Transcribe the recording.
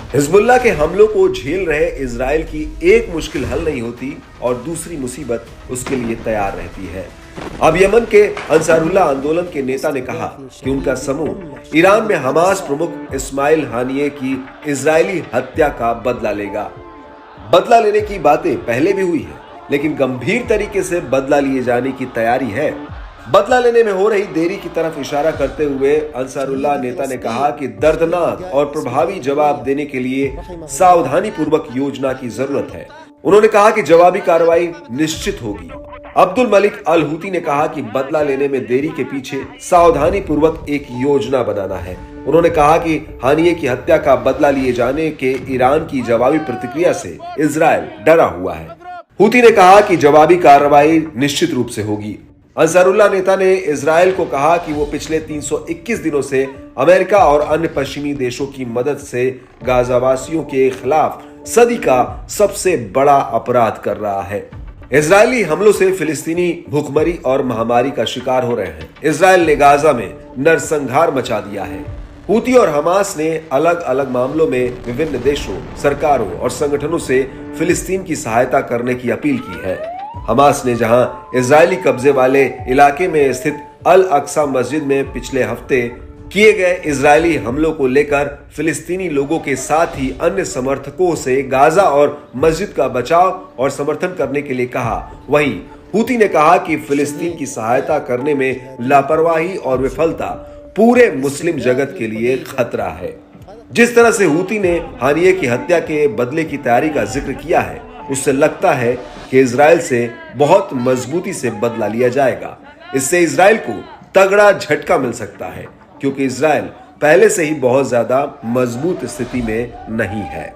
Hezbollah के हमलों को झेल रहे इजराइल की एक मुश्किल हल नहीं होती और दूसरी मुसीबत उसके लिए तैयार रहती है। अब यमन के अंसारुल्लाह आंदोलन के नेता ने कहा कि उनका समूह ईरान में हमास प्रमुख इस्माइल हानिये की इजरायली हत्या का बदला लेगा। बदला लेने की बातें पहले भी हुई है, लेकिन गंभीर तरीके से बदला लिए जाने की तैयारी है। बदला लेने में हो रही देरी की तरफ इशारा करते हुए अंसारुल्लाह नेता ने कहा कि दर्दनाक और प्रभावी जवाब देने के लिए सावधानी पूर्वक योजना की जरूरत है। उन्होंने कहा कि जवाबी कार्रवाई निश्चित होगी। अब्दुल मलिक अल हूती ने कहा कि बदला लेने में देरी के पीछे सावधानी पूर्वक एक योजना बनाना है। उन्होंने कहा कि हानिये की हत्या का बदला लिए जाने के ईरान की जवाबी प्रतिक्रिया से इजराइल डरा हुआ है। हूती ने कहा कि जवाबी कार्रवाई निश्चित रूप से होगी। अंसारुल्लाह नेता ने इजराइल को कहा कि वो पिछले 321 दिनों से अमेरिका और अन्य पश्चिमी देशों की मदद से गाजावासियों के खिलाफ सदी का सबसे बड़ा अपराध कर रहा है। इजरायली हमलों से फिलिस्तीनी भूखमरी और महामारी का शिकार हो रहे हैं। इजराइल ने गाजा में नरसंहार मचा दिया है। हूती और हमास ने अलग अलग मामलों में विभिन्न देशों, सरकारों और संगठनों से फिलिस्तीन की सहायता करने की अपील की है। हमास ने जहां इजरायली कब्जे वाले इलाके में स्थित अल अक्सा मस्जिद में पिछले हफ्ते किए गए इजरायली हमलों को लेकर फिलिस्तीनी लोगों के साथ ही अन्य समर्थकों से गाजा और मस्जिद का बचाव और समर्थन करने के लिए कहा, वहीं हूती ने कहा कि फिलिस्तीन की सहायता करने में लापरवाही और विफलता पूरे मुस्लिम जगत के लिए खतरा है। जिस तरह से हूती ने हानिये की हत्या के बदले की तैयारी का जिक्र किया है, उससे लगता है कि इजराइल से बहुत मजबूती से बदला लिया जाएगा। इससे इजराइल को तगड़ा झटका मिल सकता है, क्योंकि इजराइल पहले से ही बहुत ज्यादा मजबूत स्थिति में नहीं है।